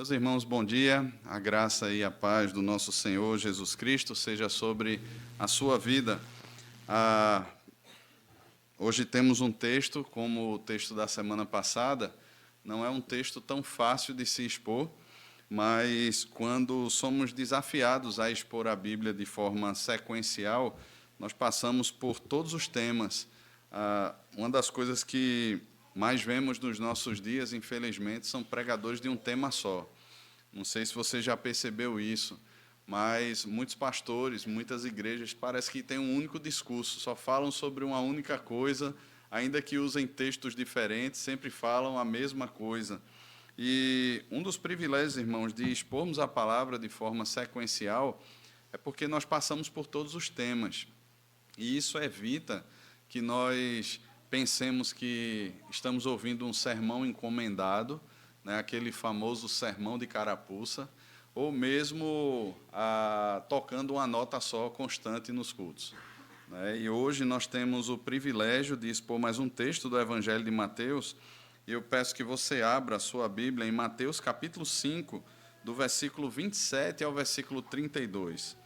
Meus irmãos, bom dia. A graça e a paz do nosso Senhor Jesus Cristo seja sobre a sua vida. Hoje temos um texto, como o texto da semana passada, não é um texto tão fácil de se expor, mas quando somos desafiados a expor a Bíblia de forma sequencial, nós passamos por todos os temas. Uma das coisas que mais vemos nos nossos dias, infelizmente, são pregadores de um tema só. Não sei se você já percebeu isso, mas muitos pastores, muitas igrejas, parece que têm um único discurso, só falam sobre uma única coisa, ainda que usem textos diferentes, sempre falam a mesma coisa. E um dos privilégios, irmãos, de expormos a palavra de forma sequencial é porque nós passamos por todos os temas. E isso evita que nós pensemos que estamos ouvindo um sermão encomendado, né, aquele famoso sermão de carapuça, ou mesmo tocando uma nota só constante nos cultos. Né? E hoje nós temos o privilégio de expor mais um texto do Evangelho de Mateus, e eu peço que você abra a sua Bíblia em Mateus capítulo 5, do versículo 27 ao versículo 32.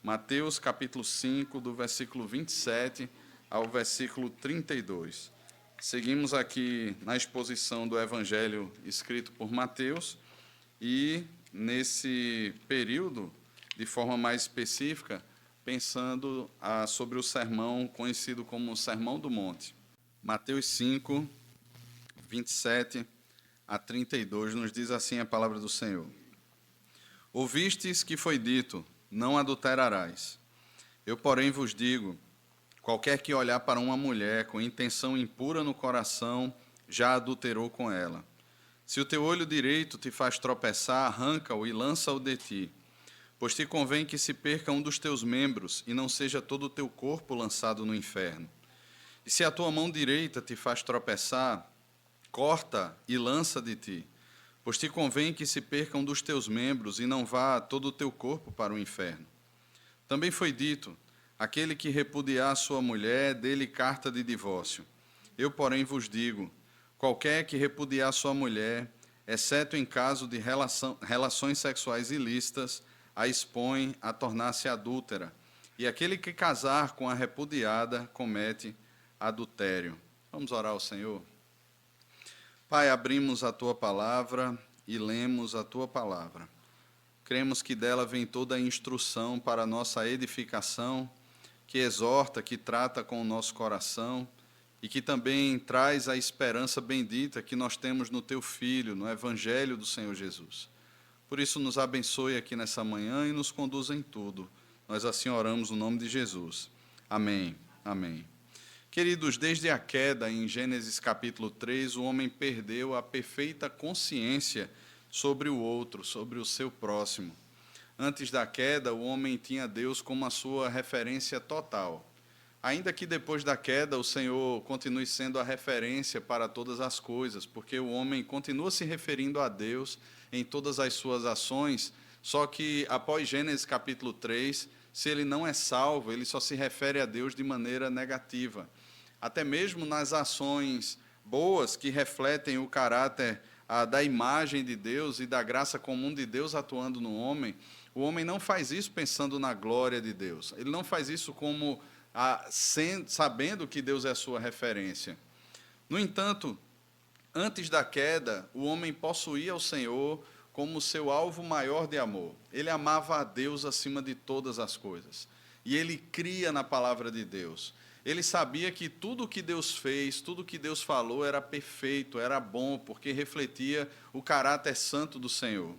Mateus capítulo 5, do versículo 27 ao versículo 32. Seguimos aqui na exposição do Evangelho escrito por Mateus e, nesse período, de forma mais específica, pensando sobre o sermão conhecido como o Sermão do Monte. Mateus 5, 27 a 32, nos diz assim a palavra do Senhor. Ouvistes que foi dito, não adulterarás. Eu, porém, vos digo, qualquer que olhar para uma mulher com intenção impura no coração, já adulterou com ela. Se o teu olho direito te faz tropeçar, arranca-o e lança-o de ti. Pois te convém que se perca um dos teus membros, e não seja todo o teu corpo lançado no inferno. E se a tua mão direita te faz tropeçar, corta e lança de ti. Pois te convém que se perca um dos teus membros, e não vá todo o teu corpo para o inferno. Também foi dito, aquele que repudiar a sua mulher, dê-lhe carta de divórcio. Eu, porém, vos digo, qualquer que repudiar a sua mulher, exceto em caso de relações sexuais ilícitas, a expõe a tornar-se adúltera. E aquele que casar com a repudiada, comete adultério. Vamos orar ao Senhor? Pai, abrimos a Tua palavra e lemos a Tua palavra. Cremos que dela vem toda a instrução para a nossa edificação, que exorta, que trata com o nosso coração e que também traz a esperança bendita que nós temos no Teu Filho, no Evangelho do Senhor Jesus. Por isso, nos abençoe aqui nessa manhã e nos conduza em tudo. Nós assim oramos no nome de Jesus. Amém. Amém. Queridos, desde a queda em Gênesis capítulo 3, o homem perdeu a perfeita consciência sobre o outro, sobre o seu próximo. Antes da queda, o homem tinha Deus como a sua referência total. Ainda que depois da queda o Senhor continue sendo a referência para todas as coisas, porque o homem continua se referindo a Deus em todas as suas ações, só que após Gênesis capítulo 3, se ele não é salvo, ele só se refere a Deus de maneira negativa. Até mesmo nas ações boas que refletem o caráter da imagem de Deus e da graça comum de Deus atuando no homem, o homem não faz isso pensando na glória de Deus. Ele não faz isso como sabendo que Deus é a sua referência. No entanto, antes da queda, o homem possuía o Senhor como seu alvo maior de amor. Ele amava a Deus acima de todas as coisas. E ele cria na palavra de Deus. Ele sabia que tudo o que Deus fez, tudo o que Deus falou era perfeito, era bom, porque refletia o caráter santo do Senhor.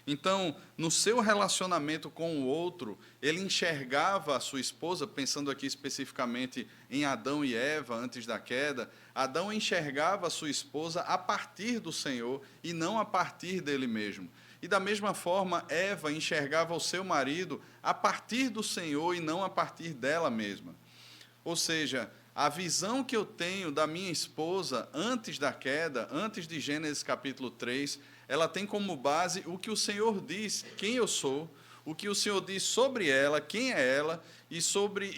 Então, no seu relacionamento com o outro, ele enxergava a sua esposa, pensando aqui especificamente em Adão e Eva, antes da queda, Adão enxergava a sua esposa a partir do Senhor e não a partir dele mesmo. E da mesma forma, Eva enxergava o seu marido a partir do Senhor e não a partir dela mesma. Ou seja, a visão que eu tenho da minha esposa antes da queda, antes de Gênesis capítulo 3, ela tem como base o que o Senhor diz, quem eu sou, o que o Senhor diz sobre ela, quem é ela, e sobre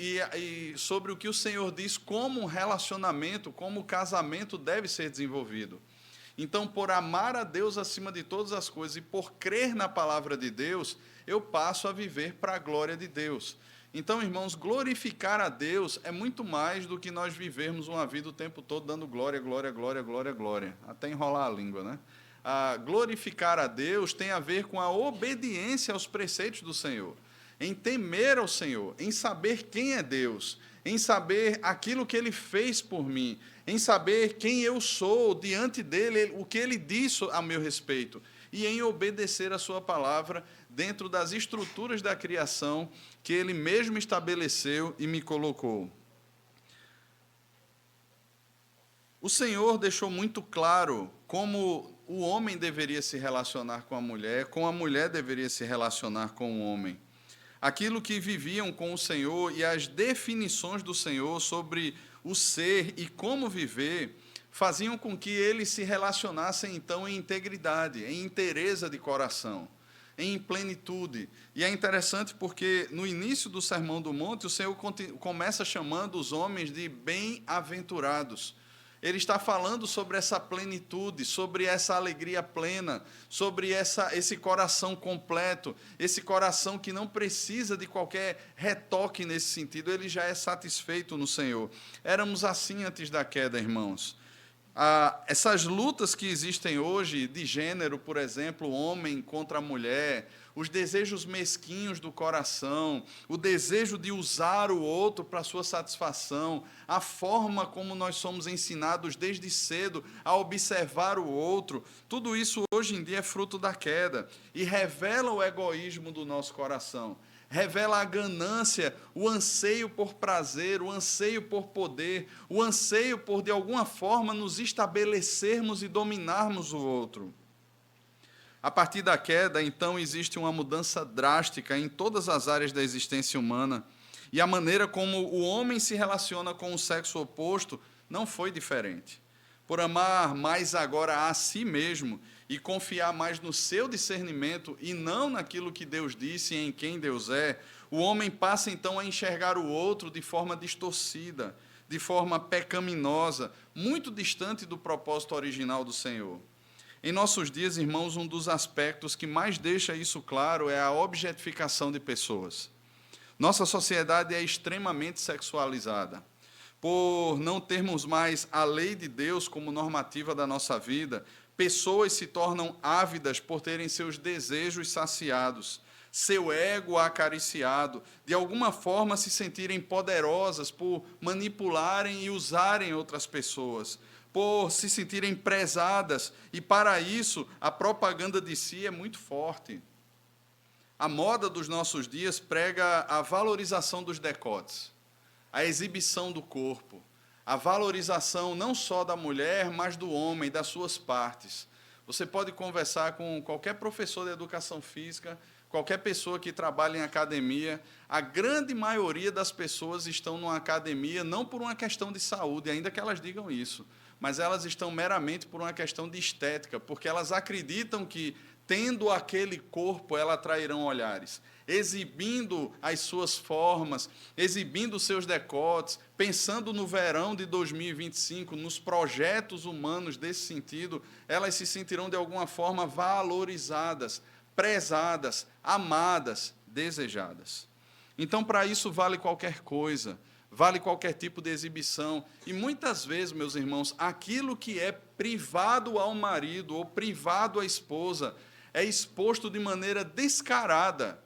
o que o Senhor diz como um relacionamento, como o casamento deve ser desenvolvido. Então, por amar a Deus acima de todas as coisas e por crer na palavra de Deus, eu passo a viver para a glória de Deus. Então, irmãos, glorificar a Deus é muito mais do que nós vivermos uma vida o tempo todo dando glória, glória, glória, glória, glória, até enrolar a língua, né? Glorificar a Deus tem a ver com a obediência aos preceitos do Senhor, em temer ao Senhor, em saber quem é Deus, em saber aquilo que Ele fez por mim, em saber quem eu sou diante dEle, o que Ele disse a meu respeito, e em obedecer a sua palavra dentro das estruturas da criação que Ele mesmo estabeleceu e me colocou. O Senhor deixou muito claro como o homem deveria se relacionar com a mulher deveria se relacionar com o homem. Aquilo que viviam com o Senhor e as definições do Senhor sobre o ser e como viver faziam com que eles se relacionassem, então, em integridade, em inteireza de coração, em plenitude. E é interessante porque, no início do Sermão do Monte, o Senhor começa chamando os homens de bem-aventurados. Ele está falando sobre essa plenitude, sobre essa alegria plena, sobre esse coração completo, esse coração que não precisa de qualquer retoque nesse sentido, ele já é satisfeito no Senhor. Éramos assim antes da queda, irmãos. Essas lutas que existem hoje, de gênero, por exemplo, homem contra mulher, os desejos mesquinhos do coração, o desejo de usar o outro para sua satisfação, a forma como nós somos ensinados desde cedo a observar o outro, tudo isso hoje em dia é fruto da queda e revela o egoísmo do nosso coração. Revela a ganância, o anseio por prazer, o anseio por poder, o anseio por, de alguma forma, nos estabelecermos e dominarmos o outro. A partir da queda, então, existe uma mudança drástica em todas as áreas da existência humana, e a maneira como o homem se relaciona com o sexo oposto não foi diferente. Por amar mais agora a si mesmo e confiar mais no seu discernimento e não naquilo que Deus disse e em quem Deus é, o homem passa então a enxergar o outro de forma distorcida, de forma pecaminosa, muito distante do propósito original do Senhor. Em nossos dias, irmãos, um dos aspectos que mais deixa isso claro é a objetificação de pessoas. Nossa sociedade é extremamente sexualizada. Por não termos mais a lei de Deus como normativa da nossa vida, pessoas se tornam ávidas por terem seus desejos saciados, seu ego acariciado, de alguma forma se sentirem poderosas por manipularem e usarem outras pessoas, por se sentirem prezadas, e para isso a propaganda de si é muito forte. A moda dos nossos dias prega a valorização dos decotes, a exibição do corpo, a valorização não só da mulher, mas do homem, das suas partes. Você pode conversar com qualquer professor de educação física, qualquer pessoa que trabalha em academia, a grande maioria das pessoas estão numa academia não por uma questão de saúde, ainda que elas digam isso, mas elas estão meramente por uma questão de estética, porque elas acreditam que, tendo aquele corpo, elas atrairão olhares, exibindo as suas formas, exibindo os seus decotes, pensando no verão de 2025, nos projetos humanos desse sentido, elas se sentirão de alguma forma valorizadas, prezadas, amadas, desejadas. Então, para isso vale qualquer coisa, vale qualquer tipo de exibição. E muitas vezes, meus irmãos, aquilo que é privado ao marido ou privado à esposa é exposto de maneira descarada.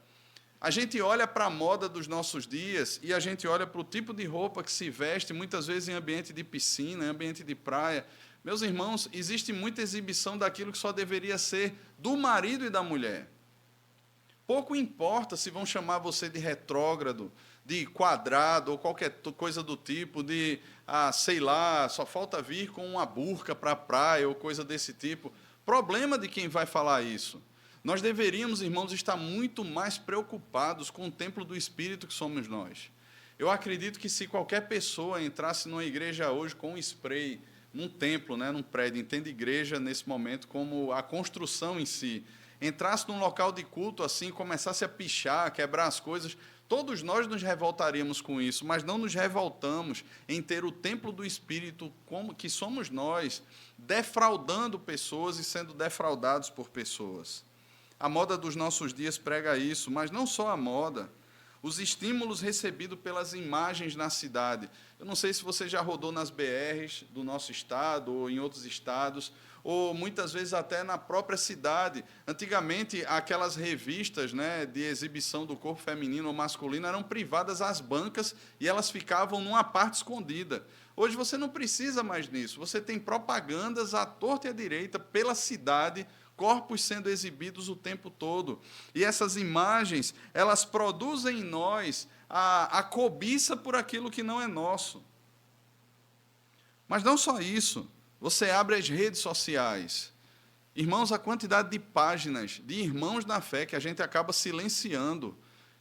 A gente olha para a moda dos nossos dias e a gente olha para o tipo de roupa que se veste, muitas vezes em ambiente de piscina, em ambiente de praia. Meus irmãos, existe muita exibição daquilo que só deveria ser do marido e da mulher. Pouco importa se vão chamar você de retrógrado, de quadrado ou qualquer coisa do tipo, de, sei lá, só falta vir com uma burca para a praia ou coisa desse tipo. Problema de quem vai falar isso. Nós deveríamos, irmãos, estar muito mais preocupados com o templo do Espírito que somos nós. Eu acredito que se qualquer pessoa entrasse numa igreja hoje com um spray, num templo, né, num prédio, entende igreja nesse momento como a construção em si, entrasse num local de culto assim, começasse a pichar, quebrar as coisas, Todos nós nos revoltaríamos com isso, mas não nos revoltamos em ter o templo do Espírito, como que somos nós, defraudando pessoas e sendo defraudados por pessoas. A moda dos nossos dias prega isso, mas não só a moda. Os estímulos recebidos pelas imagens na cidade. Eu não sei se você já rodou nas BRs do nosso estado ou em outros estados, ou muitas vezes até na própria cidade. Antigamente, aquelas revistas, né, de exibição do corpo feminino ou masculino eram privadas às bancas e elas ficavam numa parte escondida. Hoje você não precisa mais disso. Você tem propagandas à torta e à direita pela cidade, corpos sendo exibidos o tempo todo. E essas imagens, elas produzem em nós a cobiça por aquilo que não é nosso. Mas não só isso. Você abre as redes sociais. Irmãos, a quantidade de páginas de irmãos na fé que a gente acaba silenciando,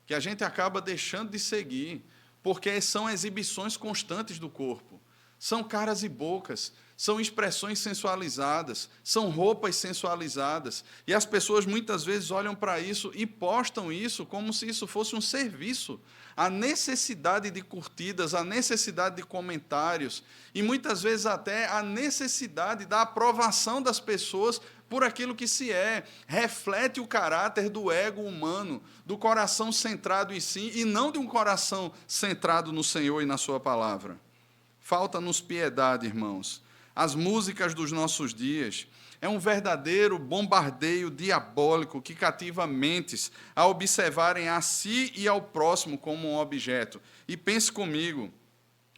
que a gente acaba deixando de seguir, porque são exibições constantes do corpo. São caras e bocas, são expressões sensualizadas, são roupas sensualizadas. E as pessoas muitas vezes olham para isso e postam isso como se isso fosse um serviço. A necessidade de curtidas, a necessidade de comentários, e muitas vezes até a necessidade da aprovação das pessoas por aquilo que se é. Reflete o caráter do ego humano, do coração centrado em si, e não de um coração centrado no Senhor e na sua palavra. Falta-nos piedade, irmãos. As músicas dos nossos dias é um verdadeiro bombardeio diabólico que cativa mentes a observarem a si e ao próximo como um objeto. E pense comigo,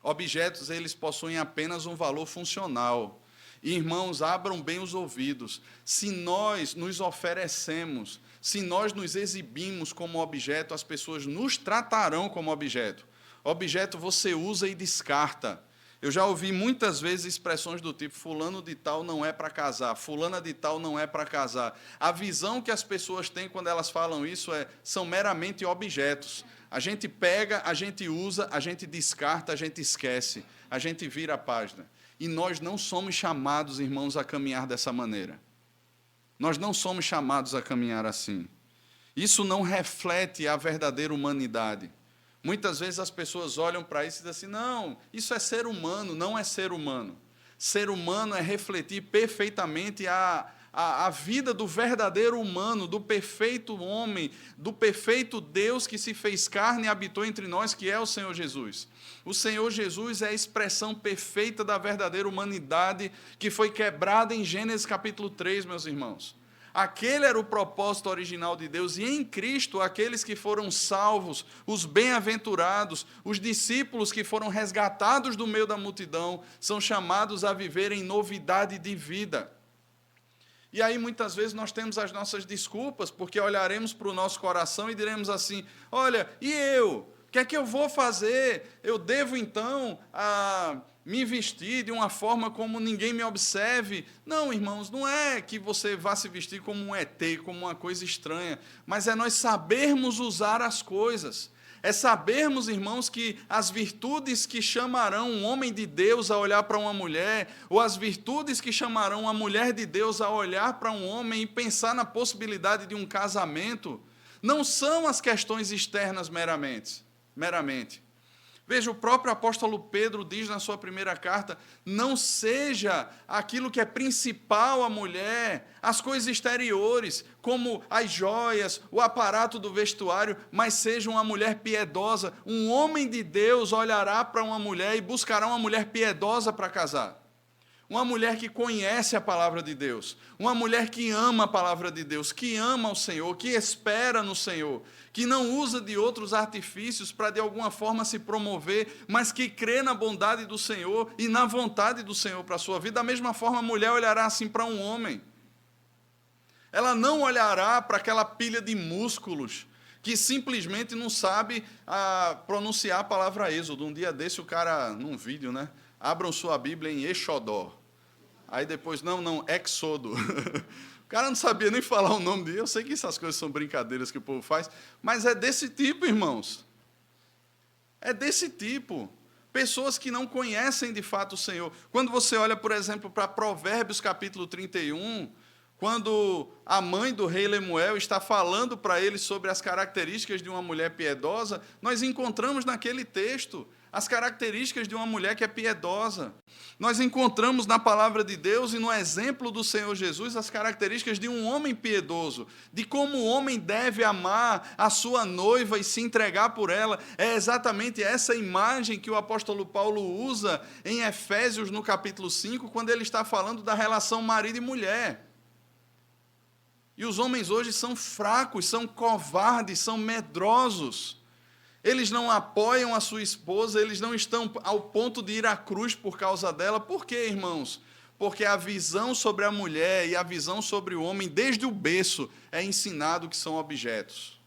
objetos eles possuem apenas um valor funcional. E, irmãos, abram bem os ouvidos. Se nós nos oferecemos, se nós nos exibimos como objeto, as pessoas nos tratarão como objeto. Objeto você usa e descarta. Eu já ouvi muitas vezes expressões do tipo, fulano de tal não é para casar, fulana de tal não é para casar. A visão que as pessoas têm quando elas falam isso são meramente objetos. A gente pega, a gente usa, a gente descarta, a gente esquece, a gente vira a página. E nós não somos chamados, irmãos, a caminhar dessa maneira. Nós não somos chamados a caminhar assim. Isso não reflete a verdadeira humanidade. Muitas vezes as pessoas olham para isso e dizem assim, não, isso é ser humano, não é ser humano. Ser humano é refletir perfeitamente a vida do verdadeiro humano, do perfeito homem, do perfeito Deus que se fez carne e habitou entre nós, que é o Senhor Jesus. O Senhor Jesus é a expressão perfeita da verdadeira humanidade que foi quebrada em Gênesis capítulo 3, meus irmãos. Aquele era o propósito original de Deus, e em Cristo, aqueles que foram salvos, os bem-aventurados, os discípulos que foram resgatados do meio da multidão, são chamados a viver em novidade de vida. E aí, muitas vezes, nós temos as nossas desculpas, porque olharemos para o nosso coração e diremos assim, olha, e eu? O que é que eu vou fazer? Eu devo, então, me vestir de uma forma como ninguém me observe? Não, irmãos, não é que você vá se vestir como um ET, como uma coisa estranha, mas é nós sabermos usar as coisas. É sabermos, irmãos, que as virtudes que chamarão um homem de Deus a olhar para uma mulher, ou as virtudes que chamarão uma mulher de Deus a olhar para um homem e pensar na possibilidade de um casamento, não são as questões externas meramente. Veja, o próprio apóstolo Pedro diz na sua primeira carta, não seja aquilo que é principal à mulher, as coisas exteriores, como as joias, o aparato do vestuário, mas seja uma mulher piedosa. Um homem de Deus olhará para uma mulher e buscará uma mulher piedosa para casar. Uma mulher que conhece a palavra de Deus, uma mulher que ama a palavra de Deus, que ama o Senhor, que espera no Senhor, que não usa de outros artifícios para de alguma forma se promover, mas que crê na bondade do Senhor e na vontade do Senhor para a sua vida. Da mesma forma, a mulher olhará assim para um homem. Ela não olhará para aquela pilha de músculos que simplesmente não sabe pronunciar a palavra Êxodo. Um dia desse, o cara, num vídeo, né? Abram sua Bíblia em Exodó. Aí depois, Éxodo. O cara não sabia nem falar o nome dele. Eu sei que essas coisas são brincadeiras que o povo faz, mas é desse tipo, irmãos. É desse tipo. Pessoas que não conhecem de fato o Senhor. Quando você olha, por exemplo, para Provérbios capítulo 31, quando a mãe do rei Lemuel está falando para ele sobre as características de uma mulher piedosa, nós encontramos naquele texto as características de uma mulher que é piedosa. Nós encontramos na palavra de Deus e no exemplo do Senhor Jesus as características de um homem piedoso, de como o homem deve amar a sua noiva e se entregar por ela. É exatamente essa imagem que o apóstolo Paulo usa em Efésios, no capítulo 5, quando ele está falando da relação marido e mulher. E os homens hoje são fracos, são covardes, são medrosos. Eles não apoiam a sua esposa, eles não estão ao ponto de ir à cruz por causa dela. Por quê, irmãos? Porque a visão sobre a mulher e a visão sobre o homem, desde o berço, é ensinado que são objetos.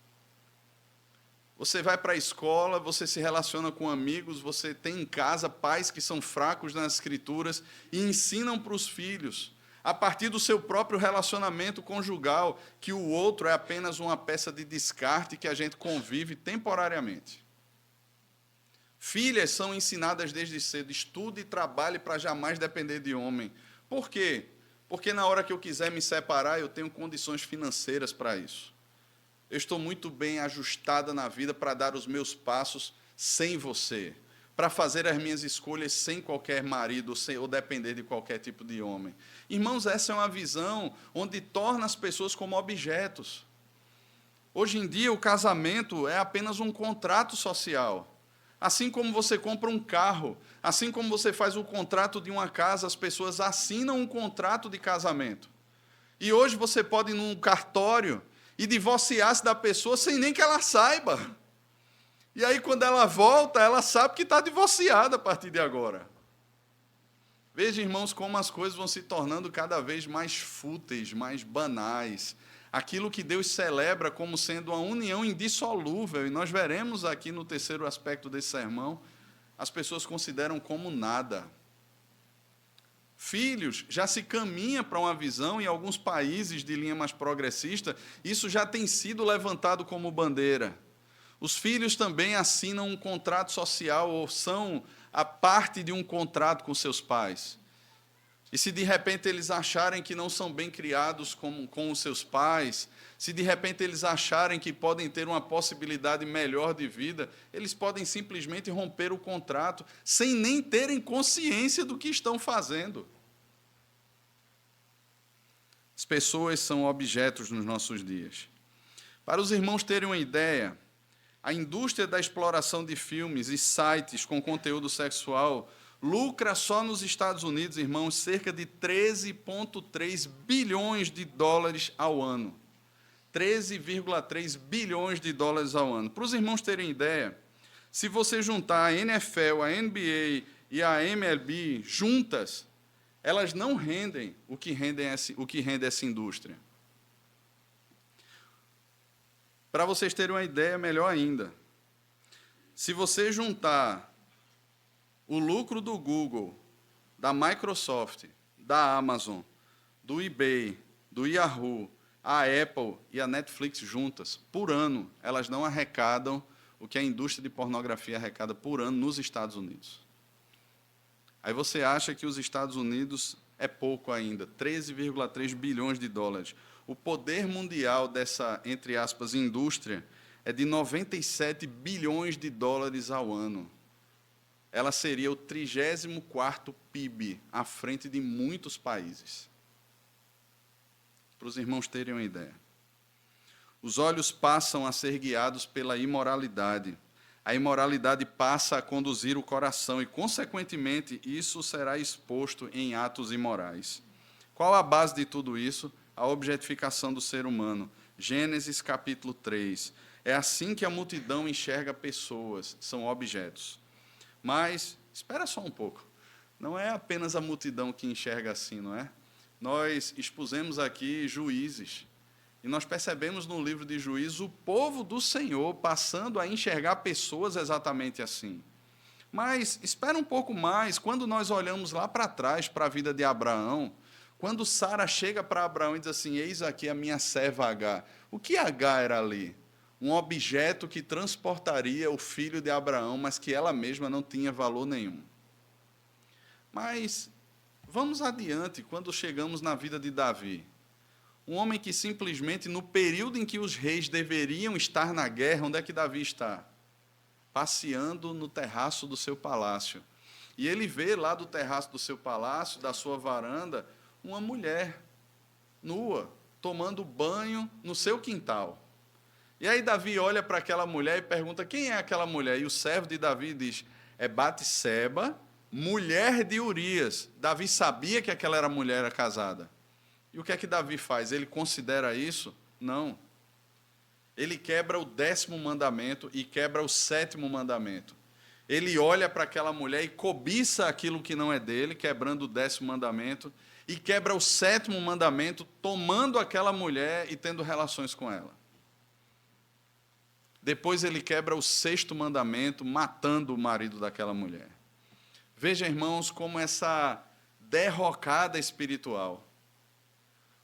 Você vai para a escola, você se relaciona com amigos, você tem em casa pais que são fracos nas escrituras e ensinam para os filhos, a partir do seu próprio relacionamento conjugal, que o outro é apenas uma peça de descarte que a gente convive temporariamente. Filhas são ensinadas desde cedo, estude e trabalhe para jamais depender de homem. Por quê? Porque na hora que eu quiser me separar, eu tenho condições financeiras para isso. Eu estou muito bem ajustada na vida para dar os meus passos sem você, para fazer as minhas escolhas sem qualquer marido ou depender de qualquer tipo de homem. Irmãos, essa é uma visão onde torna as pessoas como objetos. Hoje em dia, o casamento é apenas um contrato social. Assim como você compra um carro, assim como você faz o contrato de uma casa, as pessoas assinam um contrato de casamento. E hoje você pode ir num cartório e divorciar-se da pessoa sem nem que ela saiba. E aí, quando ela volta, ela sabe que está divorciada a partir de agora. Veja, irmãos, como as coisas vão se tornando cada vez mais fúteis, mais banais. Aquilo que Deus celebra como sendo uma união indissolúvel, e nós veremos aqui no terceiro aspecto desse sermão, as pessoas consideram como nada. Filhos, já se caminha para uma visão, em alguns países de linha mais progressista, isso já tem sido levantado como bandeira. Os filhos também assinam um contrato social ou são a parte de um contrato com seus pais. E se de repente eles acharem que não são bem criados com os seus pais, se de repente eles acharem que podem ter uma possibilidade melhor de vida, eles podem simplesmente romper o contrato sem nem terem consciência do que estão fazendo. As pessoas são objetos nos nossos dias. Para os irmãos terem uma ideia, a indústria da exploração de filmes e sites com conteúdo sexual lucra só nos Estados Unidos, irmãos, cerca de 13,3 bilhões de dólares ao ano. 13,3 bilhões de dólares ao ano. Para os irmãos terem ideia, se você juntar a NFL, a NBA e a MLB juntas, elas não rendem o que rende essa indústria. Para vocês terem uma ideia melhor ainda, se você juntar o lucro do Google, da Microsoft, da Amazon, do eBay, do Yahoo, a Apple e a Netflix juntas, por ano, elas não arrecadam o que a indústria de pornografia arrecada por ano nos Estados Unidos. Aí você acha que os Estados Unidos é pouco ainda, 13,3 bilhões de dólares. O poder mundial dessa, entre aspas, indústria é de 97 bilhões de dólares ao ano. Ela seria o 34º PIB, à frente de muitos países. Para os irmãos terem uma ideia. Os olhos passam a ser guiados pela imoralidade. A imoralidade passa a conduzir o coração e, consequentemente, isso será exposto em atos imorais. Qual a base de tudo isso? A objetificação do ser humano. Gênesis capítulo 3. É assim que a multidão enxerga pessoas, são objetos. Mas, espera só um pouco, não é apenas a multidão que enxerga assim, não é? Nós expusemos aqui Juízes, e nós percebemos no livro de Juízes o povo do Senhor passando a enxergar pessoas exatamente assim. Mas, espera um pouco mais, quando nós olhamos lá para trás, para a vida de Abraão, quando Sara chega para Abraão e diz assim, eis aqui a minha serva Agar. O que Agar era ali? Um objeto que transportaria o filho de Abraão, mas que ela mesma não tinha valor nenhum. Mas vamos adiante, quando chegamos na vida de Davi. Um homem que simplesmente, no período em que os reis deveriam estar na guerra, onde é que Davi está? Passeando no terraço do seu palácio. E ele vê lá do terraço do seu palácio, da sua varanda, uma mulher nua, tomando banho no seu quintal. E aí Davi olha para aquela mulher e pergunta: quem é aquela mulher? E o servo de Davi diz: é Batseba, mulher de Urias. Davi sabia que aquela mulher era casada. E o que é que Davi faz? Ele considera isso? Não. Ele quebra o 10º mandamento e quebra o 7º mandamento. Ele olha para aquela mulher e cobiça aquilo que não é dele, quebrando o 10º mandamento, e quebra o 7º mandamento, tomando aquela mulher e tendo relações com ela. Depois ele quebra o 6º mandamento, matando o marido daquela mulher. Veja, irmãos, como essa derrocada espiritual,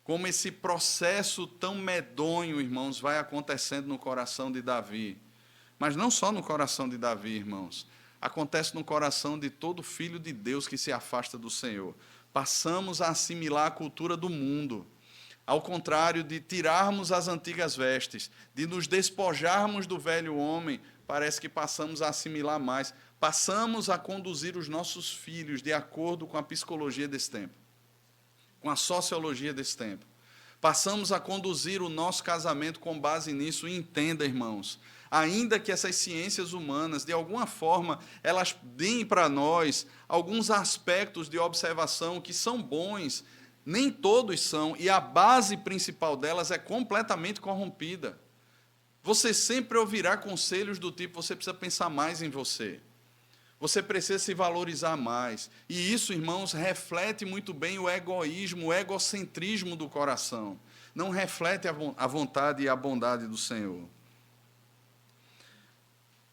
como esse processo tão medonho, irmãos, vai acontecendo no coração de Davi. Mas não só no coração de Davi, irmãos. Acontece no coração de todo filho de Deus que se afasta do Senhor. Passamos a assimilar a cultura do mundo. Ao contrário de tirarmos as antigas vestes, de nos despojarmos do velho homem, parece que passamos a assimilar mais. Passamos a conduzir os nossos filhos de acordo com a psicologia desse tempo, com a sociologia desse tempo. Passamos a conduzir o nosso casamento com base nisso. E entenda, irmãos, ainda que essas ciências humanas, de alguma forma, elas deem para nós alguns aspectos de observação que são bons, nem todos são, e a base principal delas é completamente corrompida. Você sempre ouvirá conselhos do tipo: você precisa pensar mais em você. Você precisa se valorizar mais. E isso, irmãos, reflete muito bem o egoísmo, o egocentrismo do coração. Não reflete a vontade e a bondade do Senhor.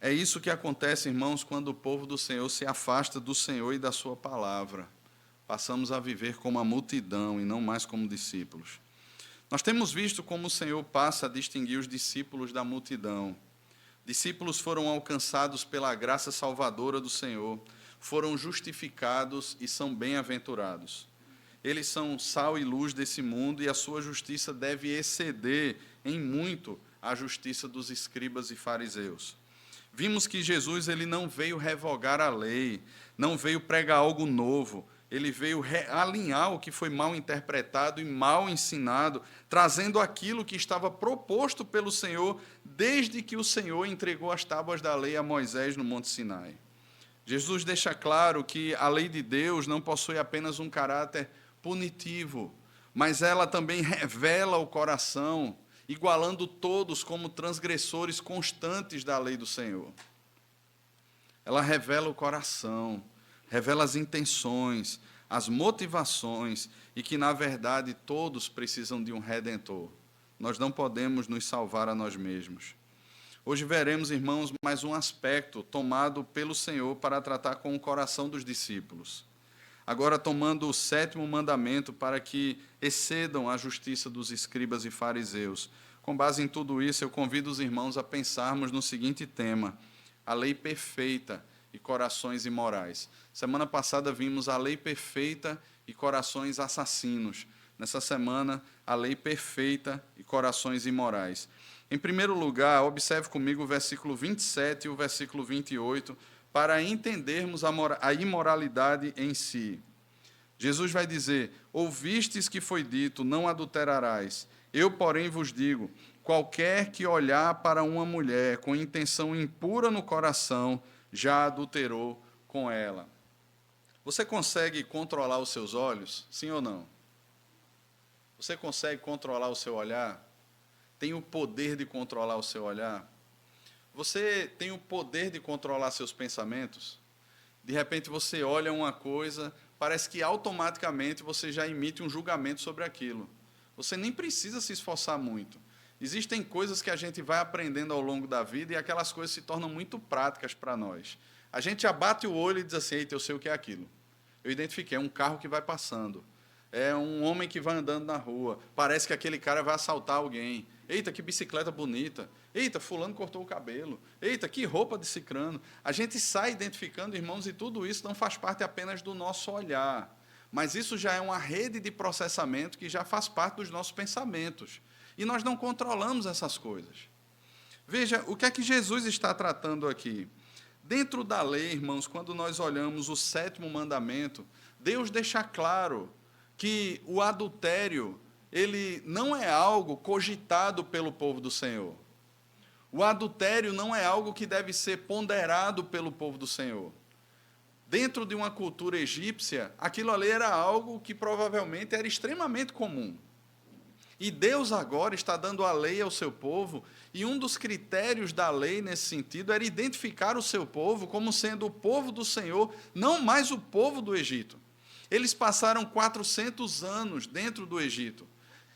É isso que acontece, irmãos, quando o povo do Senhor se afasta do Senhor e da sua palavra. Passamos a viver como a multidão e não mais como discípulos. Nós temos visto como o Senhor passa a distinguir os discípulos da multidão. Discípulos foram alcançados pela graça salvadora do Senhor, foram justificados e são bem-aventurados. Eles são sal e luz desse mundo e a sua justiça deve exceder em muito a justiça dos escribas e fariseus. Vimos que Jesus ele não veio revogar a lei, não veio pregar algo novo, ele veio alinhar o que foi mal interpretado e mal ensinado, trazendo aquilo que estava proposto pelo Senhor desde que o Senhor entregou as tábuas da lei a Moisés no Monte Sinai. Jesus deixa claro que a lei de Deus não possui apenas um caráter punitivo, mas ela também revela o coração, igualando todos como transgressores constantes da lei do Senhor. Ela revela o coração, revela as intenções, as motivações, e que, na verdade, todos precisam de um Redentor. Nós não podemos nos salvar a nós mesmos. Hoje veremos, irmãos, mais um aspecto tomado pelo Senhor para tratar com o coração dos discípulos. Agora, tomando o 7º mandamento para que excedam a justiça dos escribas e fariseus. Com base em tudo isso, eu convido os irmãos a pensarmos no seguinte tema: a lei perfeita e corações imorais. Semana passada vimos a lei perfeita e corações assassinos. Nessa semana, a lei perfeita e corações imorais. Em primeiro lugar, observe comigo o versículo 27 e o versículo 28, para entendermos a imoralidade em si. Jesus vai dizer: ouvistes que foi dito, não adulterarás. Eu, porém, vos digo, qualquer que olhar para uma mulher com intenção impura no coração, já adulterou com ela. Você consegue controlar os seus olhos? Sim ou não? Você consegue controlar o seu olhar? Tem o poder de controlar o seu olhar? Você tem o poder de controlar seus pensamentos? De repente você olha uma coisa, parece que automaticamente você já emite um julgamento sobre aquilo. Você nem precisa se esforçar muito. Existem coisas que a gente vai aprendendo ao longo da vida e aquelas coisas se tornam muito práticas para nós. A gente abate o olho e diz assim: eita, eu sei o que é aquilo. Eu identifiquei, é um carro que vai passando. É um homem que vai andando na rua. Parece que aquele cara vai assaltar alguém. Eita, que bicicleta bonita. Eita, fulano cortou o cabelo. Eita, que roupa de cicrano. A gente sai identificando, irmãos, e tudo isso não faz parte apenas do nosso olhar, mas isso já é uma rede de processamento que já faz parte dos nossos pensamentos. E nós não controlamos essas coisas. Veja, o que é que Jesus está tratando aqui? Dentro da lei, irmãos, quando nós olhamos o 7º mandamento, Deus deixa claro que o adultério, ele não é algo cogitado pelo povo do Senhor. O adultério não é algo que deve ser ponderado pelo povo do Senhor. Dentro de uma cultura egípcia, aquilo ali era algo que provavelmente era extremamente comum. E Deus agora está dando a lei ao seu povo, e um dos critérios da lei nesse sentido era identificar o seu povo como sendo o povo do Senhor, não mais o povo do Egito. Eles passaram 400 anos dentro do Egito.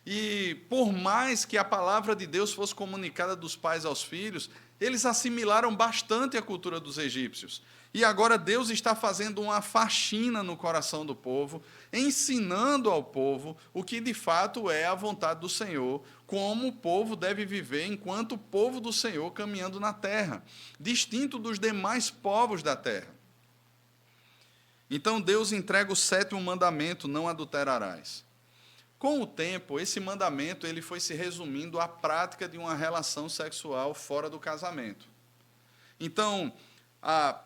E por mais que a palavra de Deus fosse comunicada dos pais aos filhos, eles assimilaram bastante a cultura dos egípcios. E agora Deus está fazendo uma faxina no coração do povo, ensinando ao povo o que de fato é a vontade do Senhor, como o povo deve viver enquanto povo do Senhor caminhando na terra, distinto dos demais povos da terra. Então Deus entrega o 7º mandamento, não adulterarás. Com o tempo, esse mandamento ele foi se resumindo à prática de uma relação sexual fora do casamento. Então,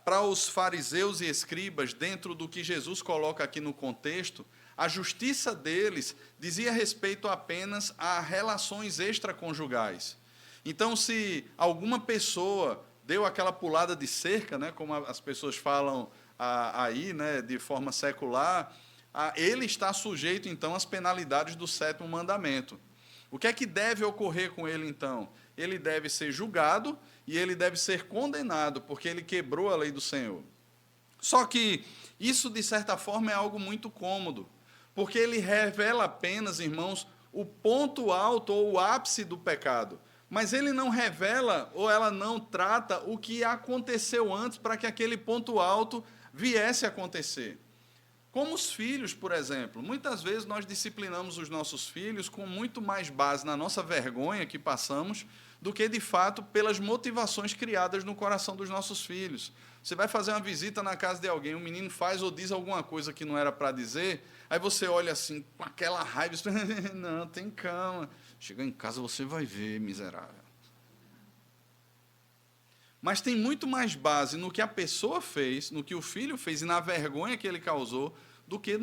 para os fariseus e escribas, dentro do que Jesus coloca aqui no contexto, a justiça deles dizia respeito apenas a relações extraconjugais. Então, se alguma pessoa deu aquela pulada de cerca, né, como as pessoas falam aí, né, de forma secular, ele está sujeito, então, às penalidades do 7º mandamento. O que é que deve ocorrer com ele, então? Ele deve ser julgado e ele deve ser condenado, porque ele quebrou a lei do Senhor. Só que isso, de certa forma, é algo muito cômodo, porque ele revela apenas, irmãos, o ponto alto ou o ápice do pecado, mas ele não revela ou ela não trata o que aconteceu antes para que aquele ponto alto viesse a acontecer. Como os filhos, por exemplo, muitas vezes nós disciplinamos os nossos filhos com muito mais base na nossa vergonha que passamos do que, de fato, pelas motivações criadas no coração dos nossos filhos. Você vai fazer uma visita na casa de alguém, o menino faz ou diz alguma coisa que não era para dizer, aí você olha assim, com aquela raiva, não, tem calma, chega em casa você vai ver, miserável. Mas tem muito mais base no que a pessoa fez, no que o filho fez e na vergonha que ele causou, do que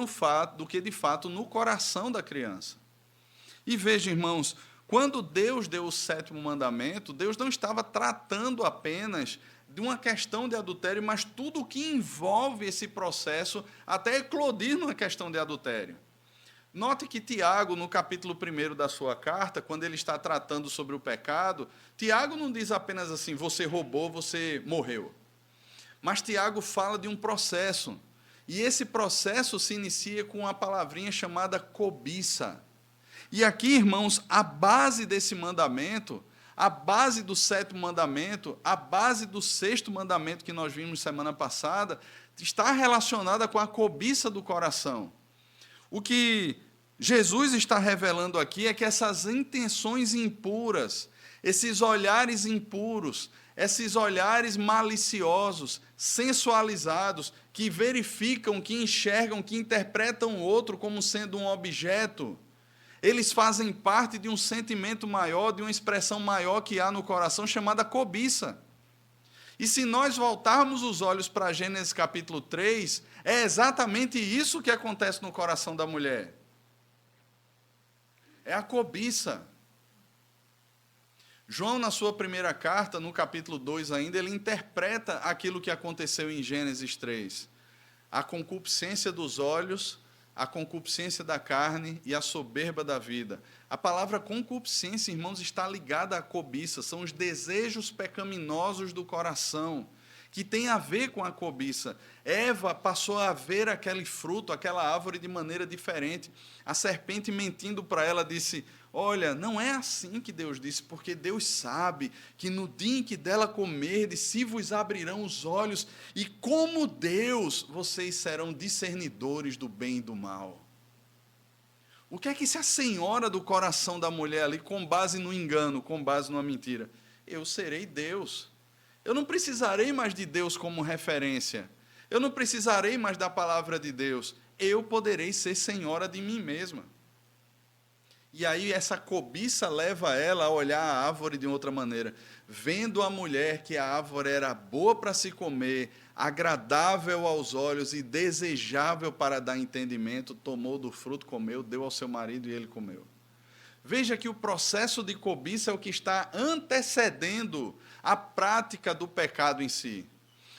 de fato no coração da criança. E veja, irmãos, quando Deus deu o 7º mandamento, Deus não estava tratando apenas de uma questão de adultério, mas tudo o que envolve esse processo até eclodir numa questão de adultério. Note que Tiago, no capítulo 1 da sua carta, quando ele está tratando sobre o pecado, Tiago não diz apenas assim, você roubou, você morreu. Mas Tiago fala de um processo. E esse processo se inicia com uma palavrinha chamada cobiça. E aqui, irmãos, a base desse mandamento, a base do 7º mandamento, a base do 6º mandamento que nós vimos semana passada, está relacionada com a cobiça do coração. O que Jesus está revelando aqui é que essas intenções impuras, esses olhares impuros, esses olhares maliciosos, sensualizados, que verificam, que enxergam, que interpretam o outro como sendo um objeto, eles fazem parte de um sentimento maior, de uma expressão maior que há no coração, chamada cobiça. E se nós voltarmos os olhos para Gênesis capítulo 3, é exatamente isso que acontece no coração da mulher. É a cobiça. João, na sua primeira carta, no capítulo 2 ainda, ele interpreta aquilo que aconteceu em Gênesis 3. A concupiscência dos olhos, a concupiscência da carne e a soberba da vida. A palavra concupiscência, irmãos, está ligada à cobiça, são os desejos pecaminosos do coração, que tem a ver com a cobiça. Eva passou a ver aquele fruto, aquela árvore de maneira diferente. A serpente, mentindo para ela, disse, olha, não é assim que Deus disse, porque Deus sabe que no dia em que dela comerdes, se vos abrirão os olhos, e como Deus, vocês serão discernidores do bem e do mal. O que é que se a senhora do coração da mulher ali, com base no engano, com base numa mentira? Eu serei Deus. Eu não precisarei mais de Deus como referência. Eu não precisarei mais da palavra de Deus. eu poderei ser senhora de mim mesma. E aí essa cobiça leva ela a olhar a árvore de outra maneira. Vendo a mulher que a árvore era boa para se comer, agradável aos olhos e desejável para dar entendimento, tomou do fruto, comeu, deu ao seu marido e ele comeu. Veja que o processo de cobiça é o que está antecedendo a prática do pecado em si.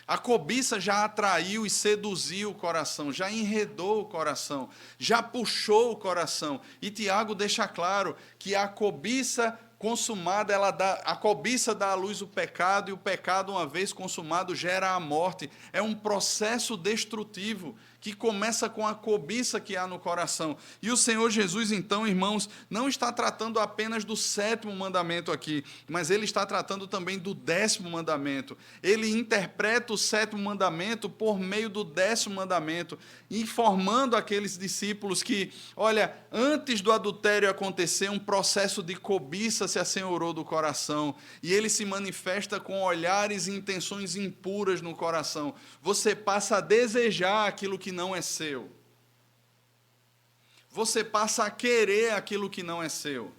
A cobiça já atraiu e seduziu o coração, já enredou o coração, já puxou o coração. E Tiago deixa claro que a cobiça consumada, a cobiça dá à luz o pecado, e o pecado, uma vez consumado, gera a morte. É um processo destrutivo que começa com a cobiça que há no coração. E o Senhor Jesus, então, irmãos, não está tratando apenas do 7º mandamento aqui, mas ele está tratando também do 10º mandamento. Ele interpreta o 7º mandamento por meio do 10º mandamento, informando aqueles discípulos que, olha, antes do adultério acontecer, um processo de cobiça se assenhorou do coração, e ele se manifesta com olhares e intenções impuras no coração. Você passa a desejar aquilo que não é seu. Você passa a querer aquilo que não é seu.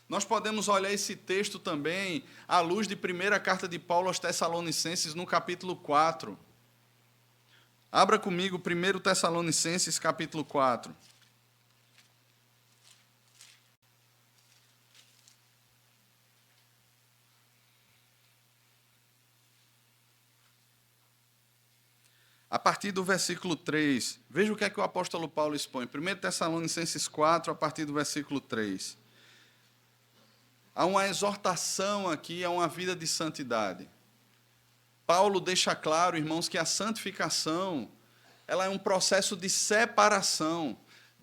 Nós podemos olhar esse texto também à luz de 1ª carta de Paulo aos Tessalonicenses, no capítulo 4. Abra comigo 1 Tessalonicenses, capítulo 4. A partir do versículo 3, veja o que é que o apóstolo Paulo expõe. 1 Tessalonicenses 4, a partir do versículo 3. Há uma exortação aqui a uma vida de santidade. Paulo deixa claro, irmãos, que a santificação, ela é um processo de separação.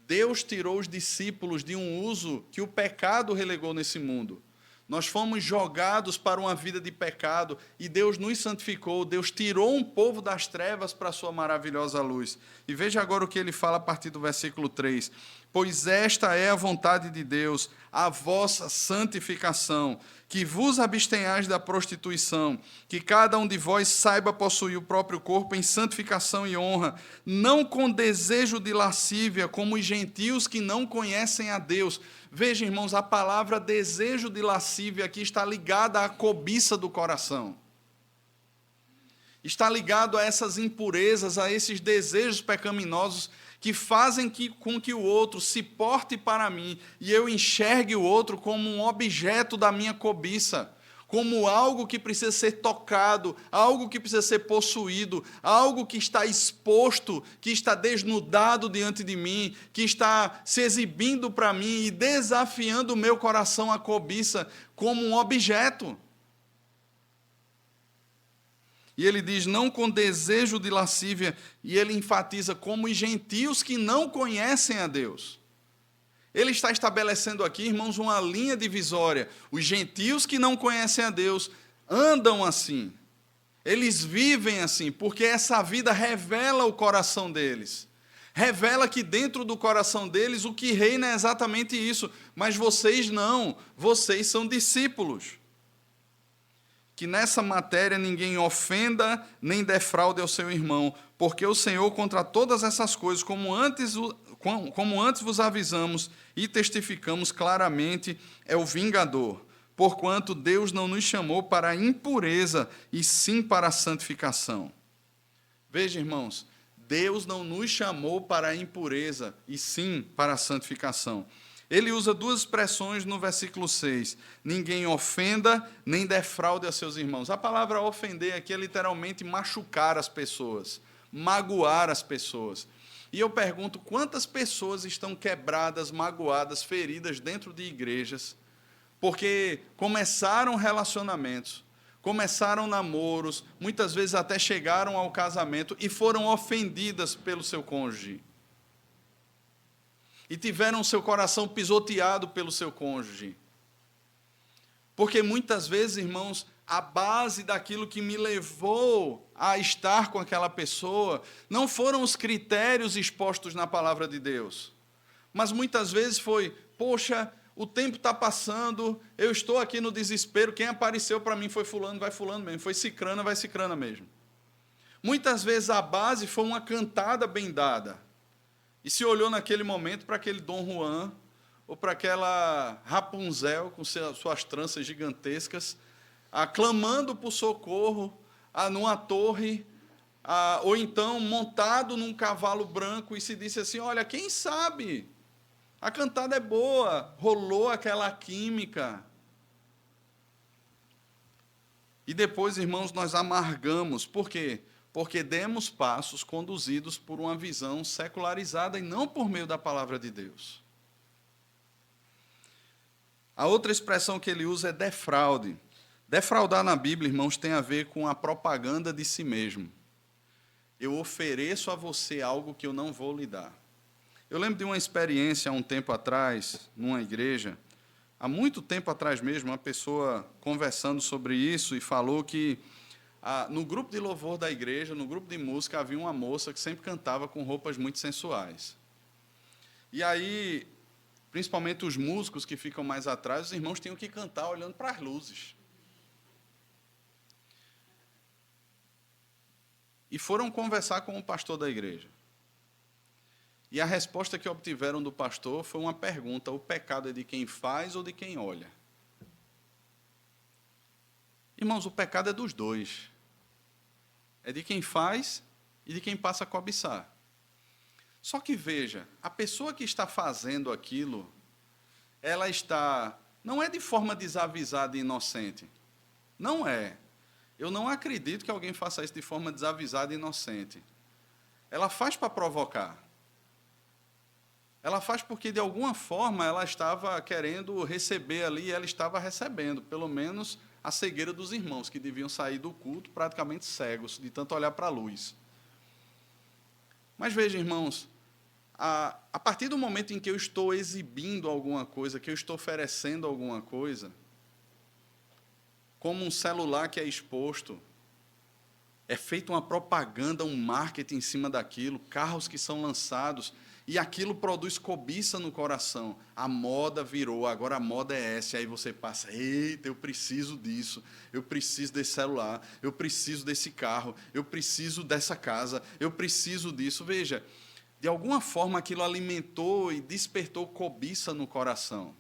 Deus tirou os discípulos de um uso que o pecado relegou nesse mundo. Nós fomos jogados para uma vida de pecado e Deus nos santificou. Deus tirou um povo das trevas para a sua maravilhosa luz. E veja agora o que ele fala a partir do versículo 3. Pois esta é a vontade de Deus, a vossa santificação, que vos abstenhais da prostituição, que cada um de vós saiba possuir o próprio corpo em santificação e honra, não com desejo de lascívia, como os gentios que não conhecem a Deus. Veja, irmãos, a palavra desejo de lascívia aqui está ligada à cobiça do coração. Está ligado a essas impurezas, a esses desejos pecaminosos que fazem com que o outro se porte para mim e eu enxergue o outro como um objeto da minha cobiça, como algo que precisa ser tocado, algo que precisa ser possuído, algo que está exposto, que está desnudado diante de mim, que está se exibindo para mim e desafiando o meu coração à cobiça como um objeto. E ele diz, não com desejo de lascívia, e ele enfatiza como os gentios que não conhecem a Deus. Ele está estabelecendo aqui, irmãos, uma linha divisória. Os gentios que não conhecem a Deus andam assim. Eles vivem assim, porque essa vida revela o coração deles. Revela que dentro do coração deles o que reina é exatamente isso. Mas vocês não, vocês são discípulos. Que nessa matéria ninguém ofenda nem defraude ao seu irmão, porque o Senhor, contra todas essas coisas, como antes vos avisamos e testificamos claramente, é o vingador, porquanto Deus não nos chamou para a impureza, e sim para a santificação. Veja, irmãos, Deus não nos chamou para a impureza, e sim para a santificação. Ele usa duas expressões no versículo 6. Ninguém ofenda, nem defraude a seus irmãos. A palavra ofender aqui é literalmente machucar as pessoas, magoar as pessoas. E eu pergunto, quantas pessoas estão quebradas, magoadas, feridas dentro de igrejas, porque começaram relacionamentos, começaram namoros, muitas vezes até chegaram ao casamento e foram ofendidas pelo seu cônjuge. E tiveram seu coração pisoteado pelo seu cônjuge. Porque muitas vezes, irmãos, a base daquilo que me levou a estar com aquela pessoa não foram os critérios expostos na palavra de Deus. Mas muitas vezes foi, poxa, o tempo está passando, eu estou aqui no desespero, quem apareceu para mim foi fulano, vai fulano mesmo, foi cicrana, vai cicrana mesmo. Muitas vezes a base foi uma cantada bem dada. E se olhou naquele momento para aquele Dom Juan, ou para aquela Rapunzel com suas tranças gigantescas, clamando por socorro numa torre, ou então montado num cavalo branco, e se disse assim: olha, quem sabe? A cantada é boa, rolou aquela química. E depois, irmãos, nós amargamos. Por quê? Porque demos passos conduzidos por uma visão secularizada e não por meio da palavra de Deus. A outra expressão que ele usa é defraude. Defraudar na Bíblia, irmãos, tem a ver com a propaganda de si mesmo. Eu ofereço a você algo que eu não vou lhe dar. Eu lembro de uma experiência há um tempo atrás, numa igreja, há muito tempo atrás mesmo, uma pessoa conversando sobre isso e falou que no grupo de louvor da igreja, no grupo de música, havia uma moça que sempre cantava com roupas muito sensuais. E aí, principalmente os músicos que ficam mais atrás, os irmãos tinham que cantar olhando para as luzes. E foram conversar com o pastor da igreja. E a resposta que obtiveram do pastor foi uma pergunta: o pecado é de quem faz ou de quem olha? Irmãos, o pecado é dos dois. É de quem faz e de quem passa a cobiçar. Só que veja, a pessoa que está fazendo aquilo, ela está, não é de forma desavisada e inocente. Não é. Eu não acredito que alguém faça isso de forma desavisada e inocente. Ela faz para provocar. Ela faz porque, de alguma forma, ela estava querendo receber ali, e ela estava recebendo, pelo menos, a cegueira dos irmãos, que deviam sair do culto praticamente cegos, de tanto olhar para a luz. Mas veja, irmãos, a partir do momento em que eu estou exibindo alguma coisa, que eu estou oferecendo alguma coisa, como um celular que é exposto, é feita uma propaganda, um marketing em cima daquilo, carros que são lançados, e aquilo produz cobiça no coração. A moda virou, agora a moda é essa. E aí você passa: eita, eu preciso disso, eu preciso desse celular, eu preciso desse carro, eu preciso dessa casa, eu preciso disso. Veja, de alguma forma aquilo alimentou e despertou cobiça no coração.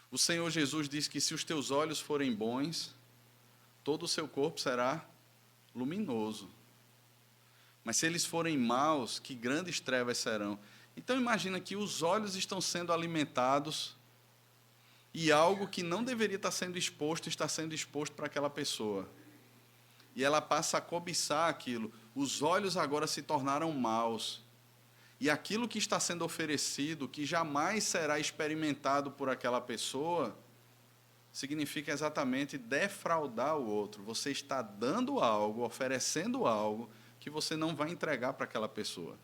O Senhor Jesus diz que se os teus olhos forem bons, todo o seu corpo será luminoso. Mas se eles forem maus, que grandes trevas serão. Então imagina que os olhos estão sendo alimentados e algo que não deveria estar sendo exposto, está sendo exposto para aquela pessoa. E ela passa a cobiçar aquilo. Os olhos agora se tornaram maus. E aquilo que está sendo oferecido, que jamais será experimentado por aquela pessoa, significa exatamente defraudar o outro. Você está dando algo, oferecendo algo, que você não vai entregar para aquela pessoa.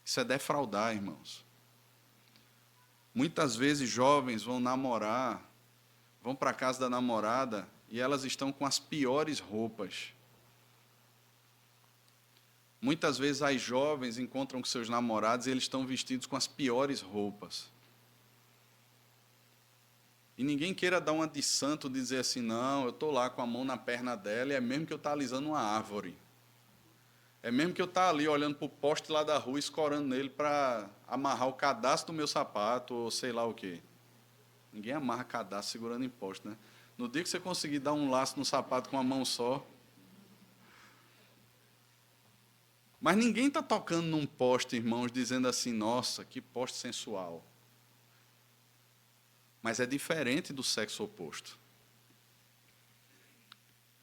Isso é defraudar, irmãos. Muitas vezes jovens vão namorar, vão para a casa da namorada e elas estão com as piores roupas. Muitas vezes as jovens encontram com seus namorados e eles estão vestidos com as piores roupas. E ninguém queira dar uma de santo, dizer assim: não, eu estou lá com a mão na perna dela, e é mesmo que eu estou alisando uma árvore. É mesmo que eu estou ali olhando para o poste lá da rua, escorando nele para amarrar o cadastro do meu sapato, ou sei lá o quê. Ninguém amarra cadastro segurando em poste, né? No dia que você conseguir dar um laço no sapato com uma mão só. Mas ninguém está tocando num poste, irmãos, dizendo assim: nossa, que poste sensual. Mas é diferente do sexo oposto.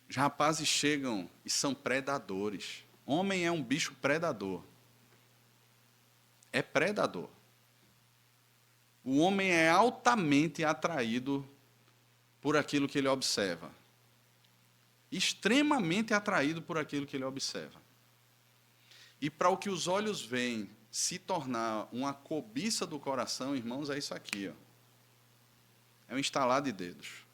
Os rapazes chegam e são predadores. Homem é um bicho predador. É predador. O homem é altamente atraído por aquilo que ele observa. Extremamente atraído por aquilo que ele observa. E para o que os olhos veem se tornar uma cobiça do coração, irmãos, é isso aqui, ó. É um estalar de dedos.